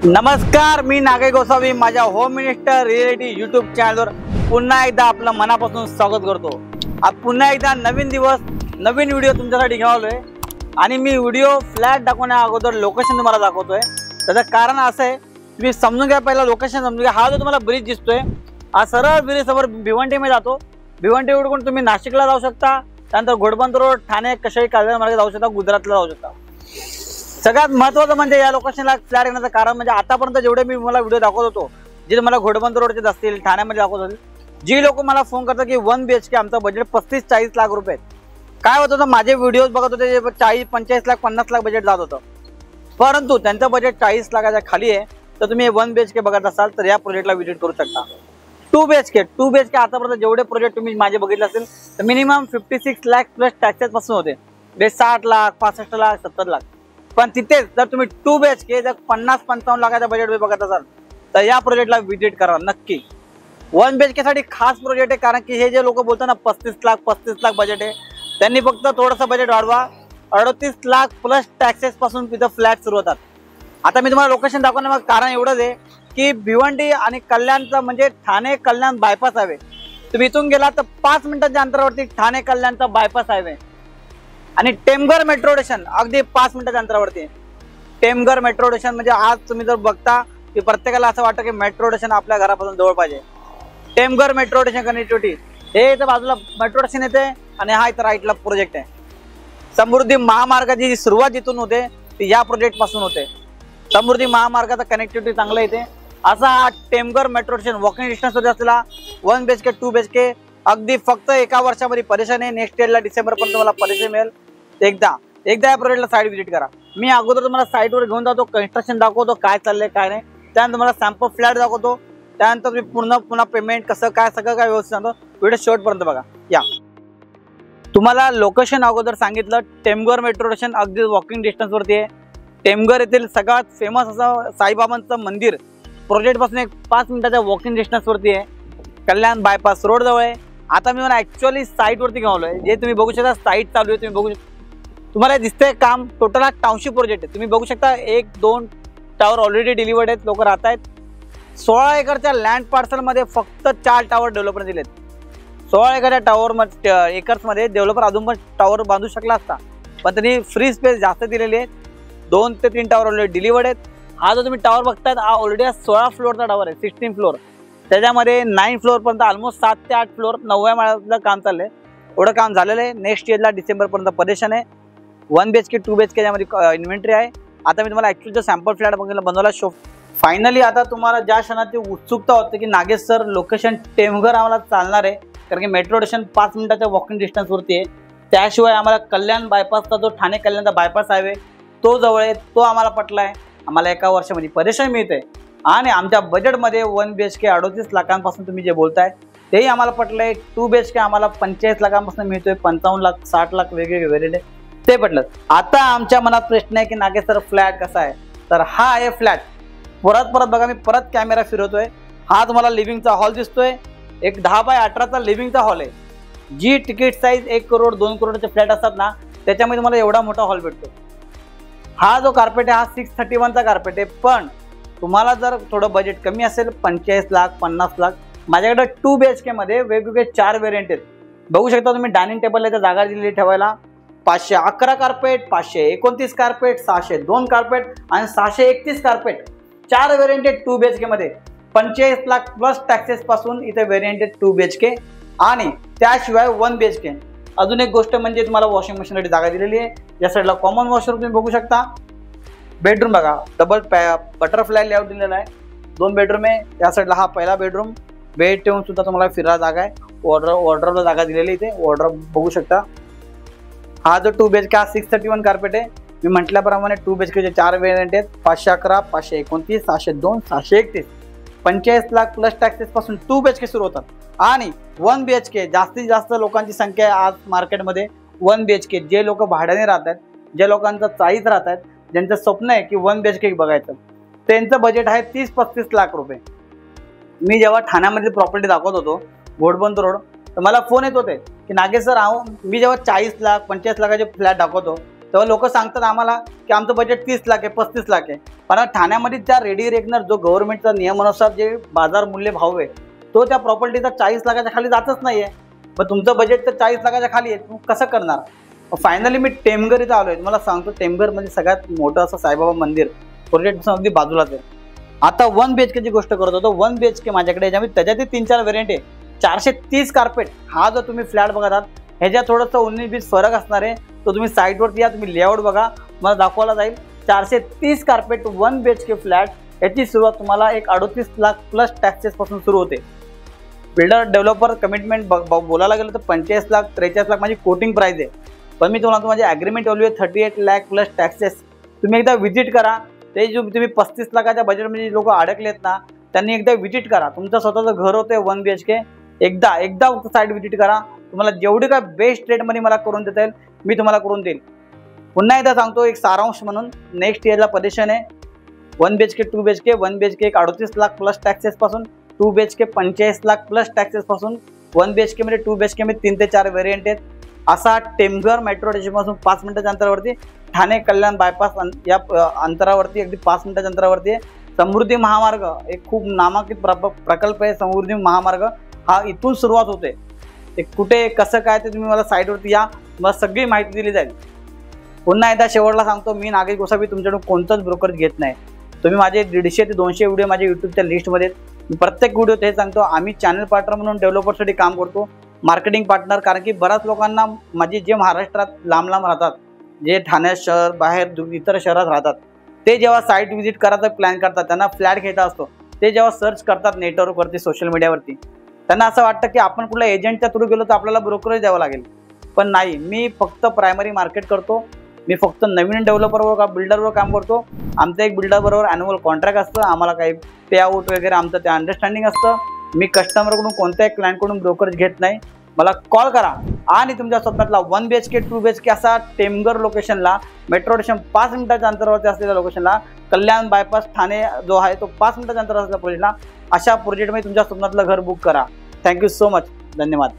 नमस्कार, मी नागेश गोसावी माझ्या home minister reality YouTube चॅनलवर पुन्हा एकदा आपलं मनापासून स्वागत करतो। आज पुन्हा एकदा नवीन दिवस नवीन व्हिडिओ तुमच्यासाठी घेऊन आलोय आणि मी व्हिडिओ फ्लॅट दाखवण्या अगोदर लोकेशन तुम्हाला दाखवतोय। त्याचं कारण असं आहे, तुम्ही समजून घ्या, पहिला लोकेशन समजून घ्या। हा जो तुम्हाला ब्रिज दिसतोय हा सरळ ब्रिजवर भिवंडीमध्ये जातो। भिवंडी उडकून तुम्ही नाशिकला जाऊ शकता, त्यानंतर घोडबंदर रोड, ठाणे, कशाई, कल्याण मार्गे जाऊ शकता, गुजरातला जाऊ शकता। सगळ्यात महत्त्वाचं म्हणजे या लोकेशनला फ्लॅट घेण्याचं कारण म्हणजे आतापर्यंत जेवढे मी मला व्हिडिओ दाखवत होतो, जे मला घोडबंदर रोडचे असतील, ठाण्यामध्ये दाखवत होते, जी लोक मला फोन करतात की 1 BHK आमचं बजेट 35-40 लाख रुपये, काय होत होतं माझे व्हिडिओज बघत होते 40-45 लाख 50 लाख बजेट जात होतं, परंतु त्यांचं बजेट 40 लाखाच्या खाली आहे। तर तुम्ही 1 BHK बघत असाल तर या प्रोजेक्टला व्हिजिट करू शकता। 2 BHK आतापर्यंत जेवढे प्रोजेक्ट तुम्ही माझे बघितले असेल तर मिनिमम 56 लाख प्लस टॅक्सेस पासून होते, 60 लाख 65 लाख 70 लाख। पण तिथेच जर तुम्ही 2 BHK जर 50-55 लाखाचा बजेट बघत असाल तर या प्रोजेक्टला व्हिजिट करा नक्की। 1 BHK साठी खास प्रोजेक्ट आहे, कारण की हे जे लोक बोलतात ना 35 लाख बजेट आहे, त्यांनी फक्त थोडंसं बजेट वाढवा। 38 लाख प्लस टॅक्सेस पासून तिथं फ्लॅट सुरू होतात। आता मी तुम्हाला लोकेशन दाखवण्याचं कारण एवढंच आहे की भिवंडी आणि कल्याणचं म्हणजे ठाणे कल्याण बायपास हायवे, तुम्ही इथून गेला तर 5 मिनिटाच्या अंतरावरती ठाणे कल्याणचा बायपास हायवे आणि टेमघर मेट्रो स्टेशन अगदी 5 मिनिटाच्या अंतरावरती। टेमघर मेट्रो स्टेशन म्हणजे आज तुम्ही जर बघता की प्रत्येकाला असं वाटतं की मेट्रो स्टेशन आपल्या घरापासून जवळ पाहिजे। टेमघर मेट्रो स्टेशन कनेक्टिव्हिटी हे इथं बाजूला मेट्रो स्टेशन येते आणि हा इथं राईटला प्रोजेक्ट आहे। समृद्धी महामार्गाची सुरुवात जिथून होते ती या प्रोजेक्ट पासून होते। समृद्धी महामार्गाचा कनेक्टिव्हिटी चांगलं येते। असा हा टेमघर मेट्रो स्टेशन वॉकिंग डिस्टन्समध्ये असलेला 1 BHK 2 BHK अगदी फक्त एका वर्षामध्ये परेशान आहे। नेक्स्ट इयरला डिसेंबरपर्यंत तुम्हाला परेशान मिळेल। एकदा या प्रोजेक्टला साईट व्हिजिट करा। मी अगोदर तुम्हाला साईटवर घेऊन जातो, कन्स्ट्रक्शन दाखवतो, काय चाललंय काय नाही, त्यानंतर तुम्हाला सॅम्पल फ्लॅट दाखवतो, त्यानंतर तुम्ही पुन्हा पेमेंट कसं काय सगळं काय व्यवस्थित सांगतो। व्हिडिओ शेवटपर्यंत बघा। या तुम्हाला लोकेशन अगोदर सांगितलं, टेमघर मेट्रो स्टेशन अगदी वॉकिंग डिस्टन्सवरती आहे। टेमघर येथील सगळ्यात फेमस असं साईबाबांचं मंदिर प्रोजेक्ट पासून एक 5 मिनिटाच्या वॉकिंग डिस्टन्सवरती आहे। कल्याण बायपास रोड जवळ आहे। आता मी मला ॲक्च्युअली साईटवरती घेऊन आलोय, जे तुम्ही बघू शकता साईट चालू आहे, तुम्ही बघू शकता, तुम्हाला दिसतंय काम टोटल हा टाउनशिप प्रोजेक्ट आहे। तुम्ही बघू शकता 1-2 टावर ऑलरेडी डिलिवर्ड आहेत, लोक राहत आहेत। 16 एकरच्या लँड पार्सलमध्ये फक्त 4 टावर डेव्हलपर दिलेत। 16 एकरच्या टावर एकर्समध्ये डेव्हलपर अजून पण टावर बांधू शकला असता, पण त्यांनी फ्री स्पेस जास्त दिलेली आहे। 2 ते 3 टावर ऑलरेडी डिलिवर्ड आहेत। हा जो तुम्ही टावर बघतायत हा ऑलरेडी 16 फ्लोअरचा टावर आहे, 16 फ्लोअर, त्याच्यामध्ये 9 फ्लोअरपर्यंत ऑलमोस्ट 7 ते 8 फ्लोअर 9व्या माळ्यातलं काम चाललंय। एवढं काम झालेलं आहे। नेक्स्ट इयरला डिसेंबरपर्यंत परेशान आहे। 1 BHK 2 BHK यामध्ये इन्व्हेंटरी आहे। आता मी तुम्हाला ॲक्च्युअली जो सॅम्पल फ्लॅट बनवला शो फायनली आता तुम्हाला ज्या क्षणाची उत्सुकता होते की नागेश सर लोकेशन टेमघर आम्हाला चालणार आहे, कारण की मेट्रो स्टेशन 5 मिनिटाच्या वॉकिंग डिस्टन्सवरती आहे। त्याशिवाय आम्हाला कल्याण बायपासचा जो ठाणे कल्याणचा बायपास हायवे तो जवळ आहे, तो आम्हाला पटला आहे। आम्हाला एका वर्षामध्ये परेशान मिळते आणि आमच्या बजेटमध्ये 1 BHK 38 लाखांपासून तुम्ही जे बोलताय तेही आम्हाला पटलं आहे। 2 BHK आम्हाला 45 लाखांपासून मिळतोय, 55 लाख 60 लाख वेगवेगळे व्हेरियंट आहे, ते पटलं। आता आमच्या मनात प्रश्न आहे की नागेश सर फ्लॅट कसा आहे, तर हा आहे फ्लॅट। परत बघा, मी परत कॅमेरा फिरवतोय। हा तुम्हाला लिव्हिंगचा हॉल दिसतोय, एक 10 बाय 18चा लिव्हिंगचा हॉल आहे। जी तिकीट साईज 1 करोड 2 करोडचे फ्लॅट असतात ना, त्याच्यामध्ये तुम्हाला एवढा मोठा हॉल भेटतो। हा जो कार्पेट आहे हा 631चा कार्पेट आहे, पण तुम्हाला जर थोडं बजेट कमी असेल 45 लाख 50 लाख, माझ्याकडे 2 BHK मध्ये वेगवेगळे 4 व्हेरियंट आहेत। बघू शकता तुम्ही, डायनिंग टेबल आहे जागा दिलेली ठेवायला, 511 कार्पेट, 529 कार्पेट, 602 कार्पेट आणि 631 कार्पेट, 4 व्हेरियंट आहेत 2 BHK मध्ये। 45 लाख प्लस टॅक्सेस पासून इथे व्हेरियंट आहेत 2 BHK आणि त्याशिवाय 1 BHK। अजून एक गोष्ट म्हणजे तुम्हाला वॉशिंग मशीनसाठी जागा दिलेली आहे। या साईडला कॉमन वॉशरूम तुम्ही बघू शकता। बेडरूम बघा, डबल बटरफ्लाय लेआउट दिलेला आहे, 2 बेडरूम आहे। या साईडला हा पहिला बेडरूम, बेड ठेवून सुद्धा तुम्हाला फिरायला जागा आहे। वॉर्डरोबला जागा दिलेली इथे, वॉर्डरोब बघू शकता। हा जो 2 BHK हा 631 कार्पेट आहे। मी म्हटल्याप्रमाणे 2 BHKचे 4 व्हेरियंट आहेत, 511, 529, 602, 631। 45 लाख प्लस टॅक्सेस पासून 2 BHK सुरू होतात आणि 1 BHK जास्तीत जास्त लोकांची संख्या आहे आज मार्केटमध्ये 1 BHK। जे लोक भाड्याने राहतात, ज्या लोकांचं चाळीत राहतात, ज्यांचं स्वप्न आहे की 1 BHK बघायचं, त्यांचं बजेट आहे 30-35 लाख रुपये। मी जेव्हा ठाण्यामध्ये प्रॉपर्टी दाखवत होतो घोडबंदर रोड, तर मला फोन येत होते की नागेश सर मी जेव्हा 40 लाख 45 लाखाचे फ्लॅट दाखवतो तेव्हा लोक सांगतात आम्हाला की आमचं बजेट 30 लाख आहे 35 लाख आहे, पण ठाण्यामध्ये त्या रेडी रेकनर जो गव्हर्नमेंटचा नियमानुसार जे बाजार मूल्य भाव आहे तो त्या प्रॉपर्टीचा 40 लाखाच्या खाली जातच नाही आहे. मग तुमचं बजेट तर 40 लाखाच्या खाली आहे, मग कसं करणार? फायनली मी टेमघर इथं आलो आहे. मला सांगतो टेमघर म्हणजे सगळ्यात मोठं असं साईबाबा मंदिर प्रोजेक्ट अगदी बाजूलाच आहे. आता 1 BHK ची गोष्ट करत होतो. 1 BHK माझ्याकडे याच्यामध्ये त्याच्यात 3-4 व्हेरियंट आहे. 430 कार्पेट हा जो तुम्ही फ्लॅट बघत आहात ह्याच्यात थोडंसं 19-20 फरक असणार आहे. तो तुम्ही साईटवरती या, तुम्ही लेआउट बघा, मला दाखवायला जाईल. 430 कार्पेट 1 BHK फ्लॅट याची सुरुवात तुम्हाला एक 38 लाख प्लस टॅक्सेस पासून सुरू होते. बिल्डर डेव्हलपर कमिटमेंट बोलायला गेलं तर 45 लाख 43 लाख माझी कोटिंग प्राइस आहे. पण मी तुम्हाला माझे ॲग्रीमेंट व्हॅल्यू आहे 38 लाख प्लस टॅक्सेस. तुम्ही एकदा व्हिजिट करा. ते जो तुम्ही 35 लाखाच्या बजेटमध्ये लोक अडकलेत ना, त्यांनी एकदा व्हिजिट करा. तुमचं स्वतःचं घर होतं 1 BHK. एकदा साईट व्हिजिट करा. तुम्हाला जेवढी काय बेस्ट रेटमध्ये मला करून देता येईल मी तुम्हाला करून देईल. पुन्हा एकदा सांगतो एक सारांश म्हणून, नेक्स्ट इयरला पजेशन आहे 1 BHK 2 BHK. 1 BHK एक 38 लाख प्लस टॅक्सेस पासून, 2 BHK 45 लाख प्लस टॅक्सेस पासून, 1 BHK मध्ये 2 BHK मध्ये 3 ते 4 व्हेरियंट आहेत. असा टेमघर मेट्रो स्टेशनपासून 5 मिनिटाच्या अंतरावरती, ठाणे कल्याण बायपास या अंतरावरती अगदी 5 मिनिटाच्या अंतरावरती आहे. समृद्धी महामार्ग एक खूप नामांकित प्रकल्प आहे. समृद्धी महामार्ग हा इथून सुरुवात होते. ते कुठे कसं काय ते तुम्ही मला साईटवरती या, मला सगळी माहिती दिली जाईल. पुन्हा एकदा शेवटला सांगतो, मी नागेश गोसावी तुमच्याकडून कोणतंच ब्रोकरेज घेत नाही. तुम्ही माझे 150 ते 200 व्हिडिओ माझ्या यूट्यूबच्या लिस्टमध्ये. मी प्रत्येक व्हिडिओत हे सांगतो, आम्ही चॅनल पार्टनर म्हणून डेव्हलपरसाठी काम करतो, मार्केटिंग पार्टनर. कारण की बऱ्याच लोकांना माझी जे महाराष्ट्रात लांब राहतात, जे ठाणे शहर बाहेर इतर शहरात राहतात, ते जेव्हा साईट व्हिजिट करायचा प्लॅन करतात, त्यांना फ्लॅट घ्यायचा असतो, ते जेव्हा सर्च करतात नेटवर्कवरती सोशल मीडियावरती, त्यांना असं वाटतं की आपण कुठल्या एजंटच्या थ्रू गेलो तर आपल्याला ब्रोकरेज द्यावं लागेल. पण नाही, मी फक्त प्रायमरी मार्केट करतो. मी फक्त नवीन डेव्हलपरवर बिल्डरवर काम करतो. आमचं एक बिल्डरबरोबर ॲन्युअल कॉन्ट्रॅक्ट असतं. आम्हाला काही पे आउट वगैरे आमचं ते अंडरस्टँडिंग असतं. मी कस्टमरकडून कोणत्याही क्लायंटकडून ब्रोकरेज घेत नाही. मला कॉल करा आणि तुमच्या स्वप्नातला 1 BHK 2 BHK असा टेमघर लोकेशनला, मेट्रो स्टेशन 5 मिनिटाच्या अंतरावरती असलेल्या लोकेशनला, कल्याण बायपास ठाणे जो आहे तो 5 मिनिटाच्या अंतरावर असलेल्या प्रोजेक्टला, अशा प्रोजेक्टमध्ये तुमच्या स्वप्नातलं घर बुक करा. Thank you so much. धन्यवाद.